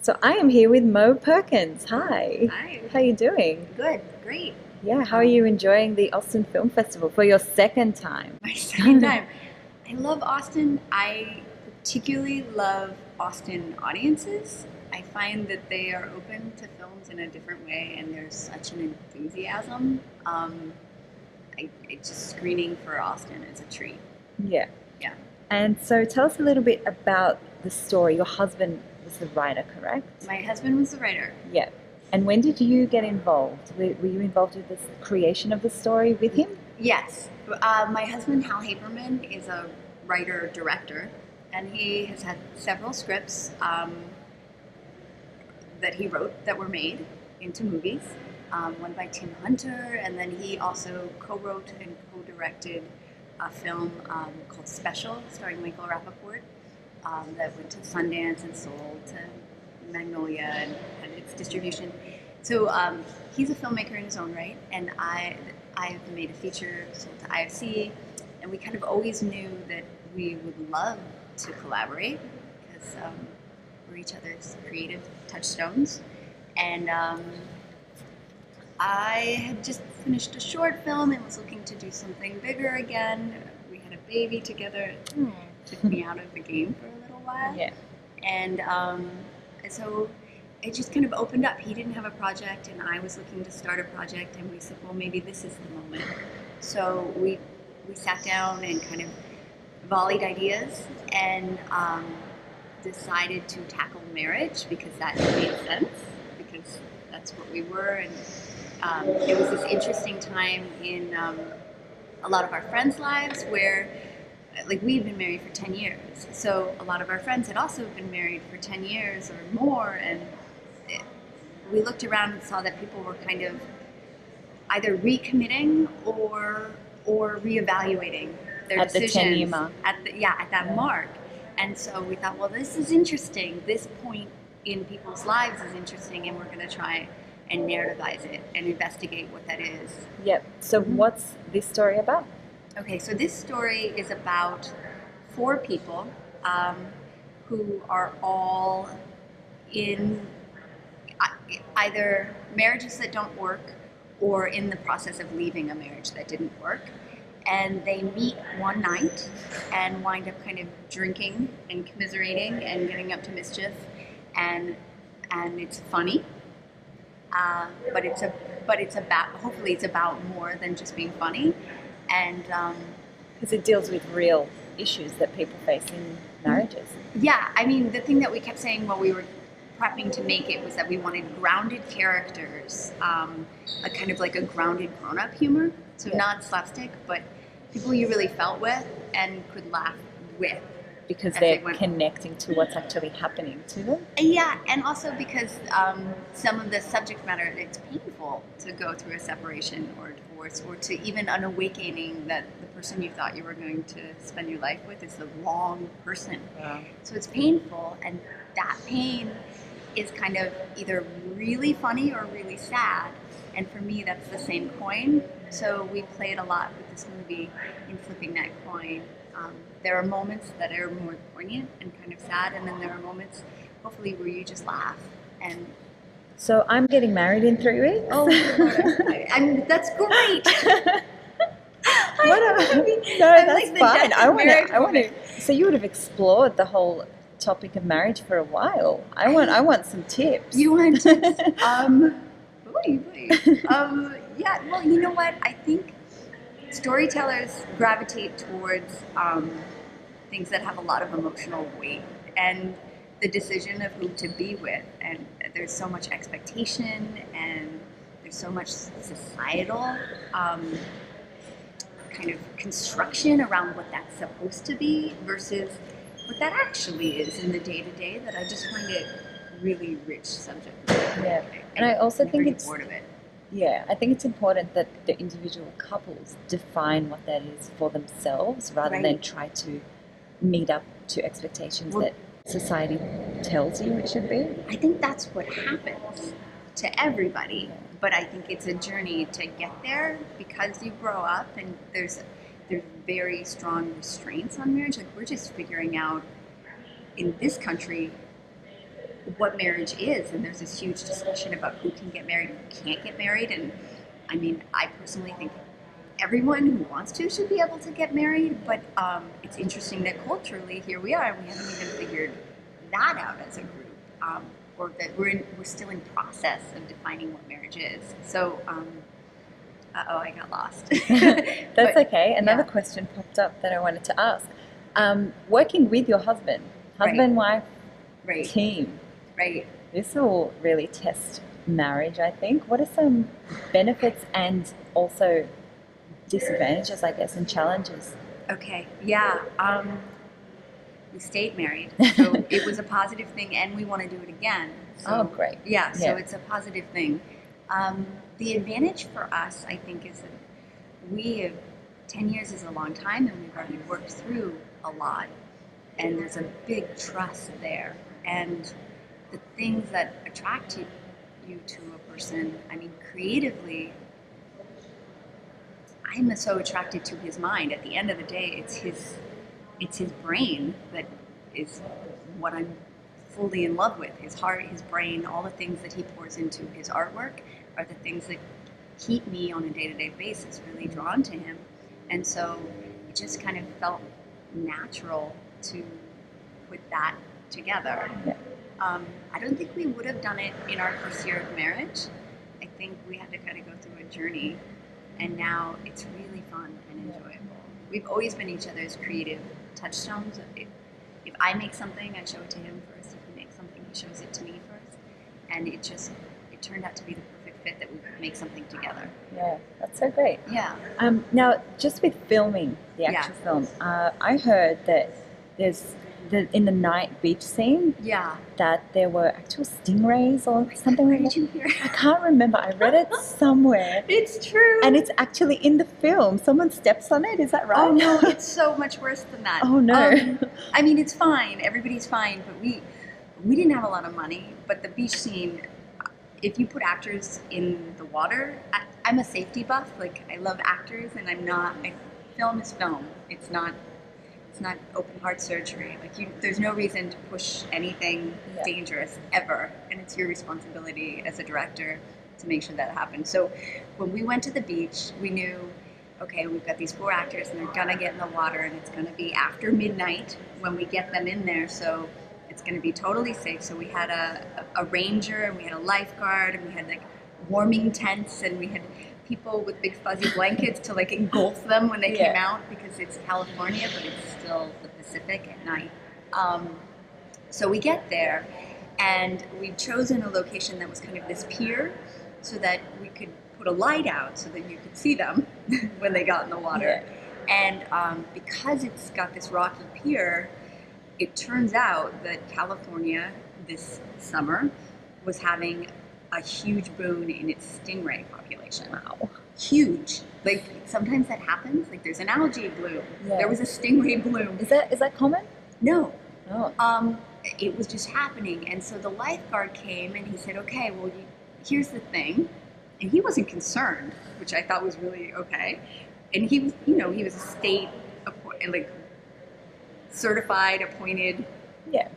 So I am here with Mo Perkins. Hi. Hi. How are you doing? Good. Great. Yeah, how are you enjoying the Austin Film Festival for your second time? My second time. I love Austin. I particularly love Austin audiences. I find that they are open to films in a different way, and there's such an enthusiasm. Just screening for Austin is a treat. Yeah. Yeah. And so tell us a little bit about the story. Your husband was the writer, correct? My husband was the writer. Yeah. And when did you get involved? Were you involved with the creation of the story with him? Yes. My husband, Hal Haberman, is a writer-director, and he has had several scripts that he wrote that were made into movies. One by Tim Hunter, and then he also co-wrote and co-directed a film called Special, starring Michael Rappaport, that went to Sundance and sold to Magnolia and had its distribution. So he's a filmmaker in his own right, and I've made a feature sold to IFC, and we kind of always knew that we would love to collaborate because we're each other's creative touchstones. And I had just finished a short film and was looking to do something bigger again. We had a baby together. It took me out of the game for a little while. Yeah. And so it just kind of opened up. He didn't have a project, and I was looking to start a project, and we said, well, maybe this is the moment. So we sat down and kind of volleyed ideas and decided to tackle marriage because that made sense, because that's what we were. And it was this interesting time in a lot of our friends' lives where, like, we had been married for 10 years. So a lot of our friends had also been married for 10 years or more. And we looked around and saw that people were kind of either recommitting or reevaluating their At the decisions 10-year mark. at that mark. And so we thought, well, this is interesting. This point in people's lives is interesting, and we're going to try and narrativize it and investigate what that is. Yep. So what's this story about? Okay, so this story is about 4 people who are all in either marriages that don't work or in the process of leaving a marriage that didn't work. And they meet one night and wind up kind of drinking and commiserating and getting up to mischief. And it's funny. But it's about, hopefully it's about more than just being funny. And Because it deals with real issues that people face in marriages. yeah, I mean, the thing that we kept saying while we were prepping to make it was that we wanted grounded characters, a kind of like a grounded grown-up humor. So not slapstick, but people you really felt with and could laugh with. Because as they're they went. connecting to what's actually happening to them. Yeah, and also because some of the subject matter, it's painful to go through a separation or a divorce, or to even an awakening that the person you thought you were going to spend your life with is the wrong person. Wow. So it's painful, and that pain is kind of either really funny or really sad. And for me, that's the same coin. So we played a lot with this movie in flipping that coin. There are moments that are more poignant and kind of sad, and then there are moments, hopefully, where you just laugh. And So I'm getting married in 3 weeks. oh, that's great. No, I'm that's like the fine. death of marriage I want to. woman. So you would have explored the whole topic of marriage for a while. I want some tips. You want tips? Yeah. Well, you know what? I think storytellers gravitate towards things that have a lot of emotional weight, and the decision of who to be with. And there's so much expectation, and there's so much societal kind of construction around what that's supposed to be versus what that actually is in the day-to-day, that I just find it really rich subject matter. Yeah. And I also never think get it's bored of it. Yeah, I think it's important that the individual couples define what that is for themselves rather than Right. try to meet up to expectations Well- that society tells you it should be. I think that's what happens to everybody, but I think it's a journey to get there because you grow up and there's very strong restraints on marriage. Like, we're just figuring out in this country what marriage is, and there's this huge discussion about who can get married and who can't get married. And I mean, I personally think everyone who wants to should be able to get married, but it's interesting that culturally here we are and we haven't even figured that out as a group, or that we're still in process of defining what marriage is. So I got lost. That's But, okay. Another yeah. question popped up that I wanted to ask. Working with your husband, wife Right, team, right. this will really test marriage, I think. What are some benefits and also disadvantages, I guess, and challenges? Okay, yeah. We stayed married, so it was a positive thing, and we want to do it again. So, Oh, great. Yeah, so Yeah. it's a positive thing. The advantage for us, I think, is that we have 10 years is a long time, and we've already worked through a lot, and there's a big trust there. And the things that attract you to a person, I mean, creatively, I'm so attracted to his mind. At the end of the day, it's his brain that is what I'm fully in love with. His heart, his brain, all the things that he pours into his artwork are the things that keep me on a day-to-day basis really drawn to him. And so it just kind of felt natural to put that together. Yeah. I don't think we would have done it in our first year of marriage. I think we had to kind of go through a journey, and now it's really fun and enjoyable. We've always been each other's creative touchstones. If I make something, I show it to him first. If he makes something, he shows it to me first. And it turned out to be the perfect fit that we could make something together. Yeah, that's so great. Yeah. Now, just with filming the actual film, I heard that in the night beach scene Yeah. that there were actual stingrays or something Where like did that. you hear? I can't remember. I read it somewhere. It's true. And it's actually in the film. Someone steps on it. Is that right? Oh no, it's so much worse than that. Oh no. I mean, it's fine. Everybody's fine, but we didn't have a lot of money. But the beach scene, if you put actors in the water, I'm a safety buff. Like, I love actors, and I'm not. Film is film. It's not open heart surgery. Like, there's no reason to push anything dangerous ever, and it's your responsibility as a director to make sure that happens. So when we went to the beach, we knew, okay, we've got these 4 actors, and they're gonna get in the water, and it's gonna be after midnight when we get them in there. So it's gonna be totally safe. So we had a ranger, and we had a lifeguard, and we had like warming tents, and we had people with big fuzzy blankets to like engulf them when they came out, because it's California, but it's still the Pacific at night. So we get there, and we've chosen a location that was kind of this pier, so that we could put a light out so that you could see them when they got in the water. And because it's got this rocky pier, it turns out that California this summer was having a huge boon in its stingray population. Wow. Huge. Like, sometimes that happens. Like, there's an algae bloom. Yeah. There was a stingray bloom. Is that common? No. Oh. It was just happening. And so the lifeguard came, and he said, okay, well, here's the thing. And he wasn't concerned, which I thought was really okay. And he was, he was a state, like, certified, appointed. Yeah.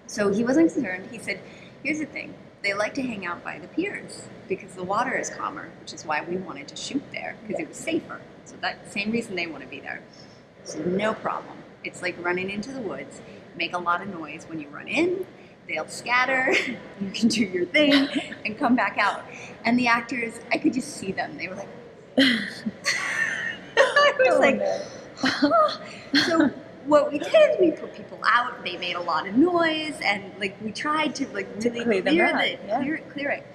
So he wasn't concerned. He said, here's the thing. They like to hang out by the piers because the water is calmer, which is why we wanted to shoot there, because it was safer. So that's the same reason they want to be there. So no problem. It's like running into the woods. Make a lot of noise when you run in. They'll scatter. You can do your thing and come back out. And the actors, I could just see them. They were like, I was no. So what we did is we put people out. They made a lot of noise, and like we tried to like really clear it.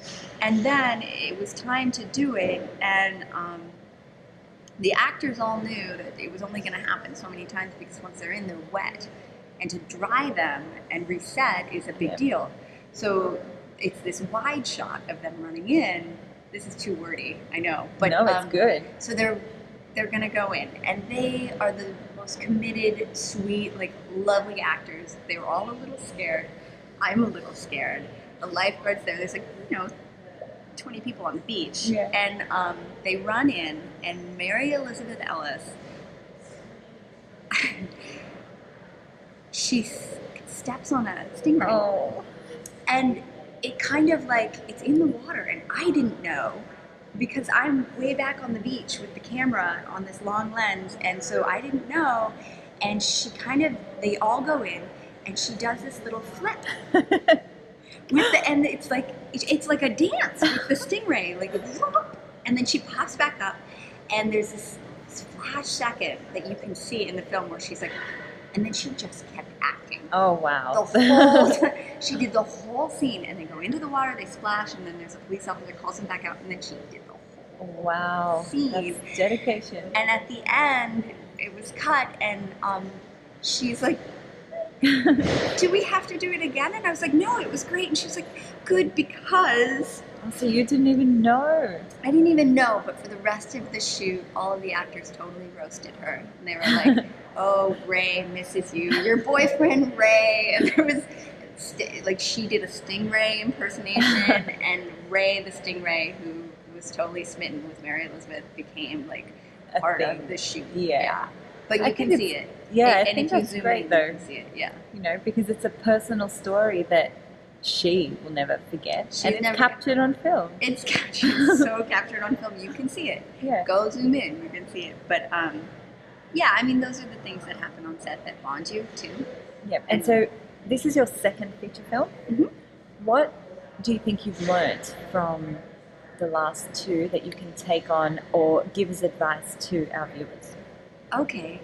And then it was time to do it, and the actors all knew that it was only going to happen so many times, because once they're in, they're wet, and to dry them and reset is a big deal. So it's this wide shot of them running in. This is too wordy, I know, but no, it's good. So they're going to go in, and they are the most committed, sweet, like lovely actors. They were all a little scared. I'm a little scared. The lifeguards there's like 20 people on the beach, and they run in, and Mary Elizabeth Ellis, she steps on a stingray. Oh. And it kind of like, it's in the water, and I didn't know because I'm way back on the beach with the camera on this long lens, and so I didn't know. And she kind of, they all go in, and she does this little flip with the, and it's like a dance with the stingray, like, and then she pops back up, and there's this flash second that you can see in the film where she's like, and then she just kept acting. Oh, wow. The whole time. She did the whole scene, and they go into the water, they splash, and then there's a police officer calls them back out, and then she did the whole scene. That's dedication. And at the end, it was cut, and she's like, do we have to do it again? And I was like, no, it was great. And she's like, good, because... Oh, so you didn't even know? I didn't even know, but for the rest of the shoot, all of the actors totally roasted her. And they were like, oh, Ray misses you. Your boyfriend, Ray. And there was, like, she did a stingray impersonation, and Ray, the stingray, who was totally smitten with Mary Elizabeth, became, like, part of the shoot. Yeah. But you can see it. Yeah, and I think if you that's zoom great, in, though. you can see it, yeah. You know, because it's a personal story that she will never forget. She's and it's never captured on film. It's captured, so captured on film. You can see it. Yeah. Go zoom in, you can see it. But, yeah, I mean, those are the things that happen on set that bond you, too. Yep. And so this is your second feature film. Mm-hmm. What do you think you've learnt from the last two that you can take on or give as advice to our viewers? Okay.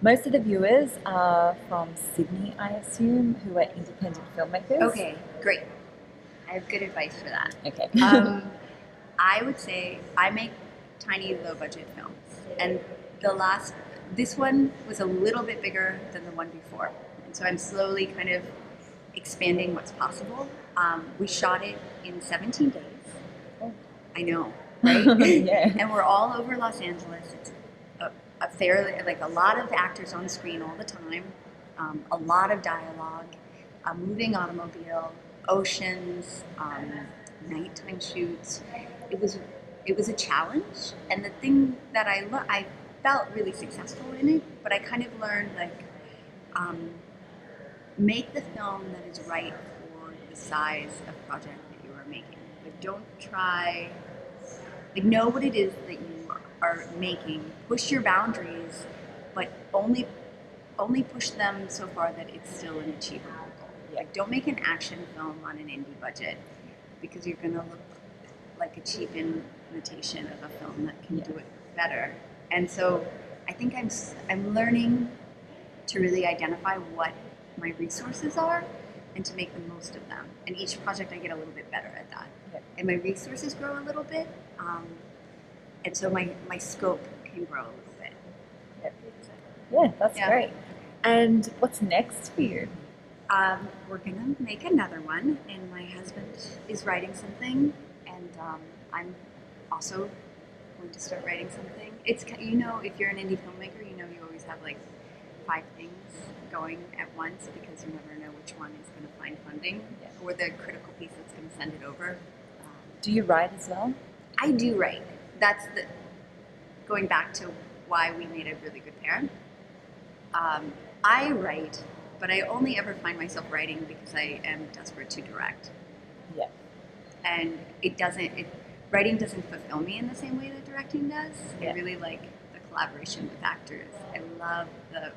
Most of the viewers are from Sydney, I assume, who are independent filmmakers. Okay, great. I have good advice for that. Okay. I would say I make tiny, low-budget films. And this one was a little bit bigger than the one before. And so I'm slowly kind of expanding what's possible. We shot it in 17 days. Oh. I know, right? Yeah. And we're all over Los Angeles. It's a fairly, like, a lot of actors on screen all the time, a lot of dialogue, a moving automobile, oceans, nighttime shoots. It was a challenge, and the thing that I felt really successful in it, but I kind of learned, like, make the film that is right for the size of project that you are making. Like, don't try, like, know what it is that you are making, push your boundaries, but only push them so far that it's still an achievable goal. Like, don't make an action film on an indie budget, because you're gonna look like a cheap imitation of a film that can do it better. And so I think I'm learning to really identify what my resources are and to make the most of them. And each project I get a little bit better at that. Yep. And my resources grow a little bit. And so my scope can grow a little bit. Yep. Yeah, that's great. And what's next for you? We're gonna make another one, and my husband is writing something, and I'm also going to start writing something. It's, you know, if you're an indie filmmaker, you know you always have like 5 things going at once because you never know which one is going to find funding or the critical piece that's going to send it over. Do you write as well? I do write. That's going back to why we made a really good pair. I write, but I only ever find myself writing because I am desperate to direct. Yeah. And writing doesn't fulfill me in the same way that directing does. Yeah. I really like the collaboration with actors. I love the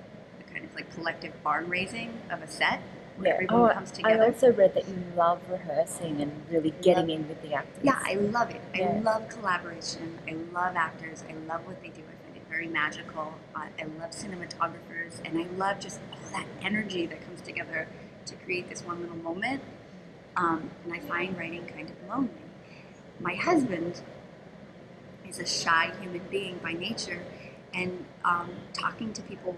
kind of like collective barn raising of a set where everyone comes together. I also read that you love rehearsing and really getting in with the actors. Yeah, I love it. Yeah. I love collaboration. I love actors. I love what they do. I find it very magical. I love cinematographers, and I love just all that energy that comes together to create this one little moment. And I find writing kind of lonely. My husband is a shy human being by nature, and talking to people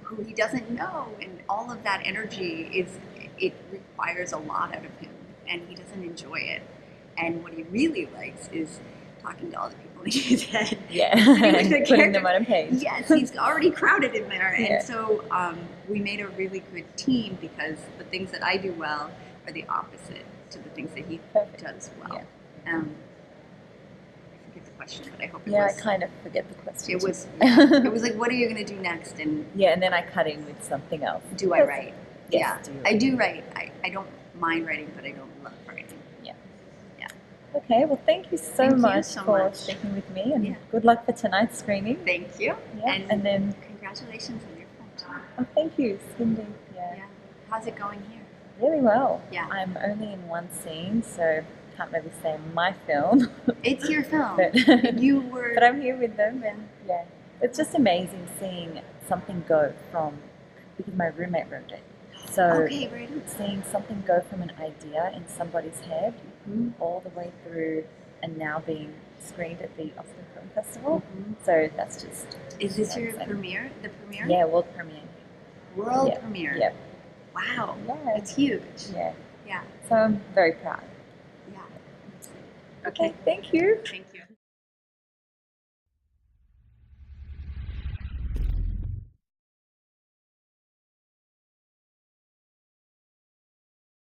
who he doesn't know, and all of that energy it requires a lot out of him, and he doesn't enjoy it. And what he really likes is talking to all the people in his head. Yeah, Putting them on a page. Yes, he's already crowded in there, Yeah. and so we made a really good team because the things that I do well are the opposite to the things that he does well. Yeah. I forget the question, but I hope it was. Yeah, I kind of forget the question. It was like, what are you going to do next? And yeah, and then I cut in with something else. do I write? Yes, yeah. do. I do write. I don't mind writing, but I don't love writing. Okay, well, thank you so Thank you much so for much. speaking with me, and Yeah. good luck for tonight's screening. Thank you. Yeah, and then congratulations on your film too. oh, thank you, Cindy. Yeah. How's it going here? Really well. Yeah. I'm only in one scene, so can't really say my film. It's your film. but, You were. but I'm here with them, and yeah, it's just amazing seeing something go from, because my roommate wrote it. So Okay, right. seeing something go from an idea in somebody's head all the way through and now being screened at the Austin Film Festival. So that's just Is this your amazing. premiere? The premiere? Yeah, world premiere. World premiere. Yeah. Wow. Yeah. It's huge. Yeah. Yeah. So I'm very proud. Yeah. Okay, thank you. Thank you.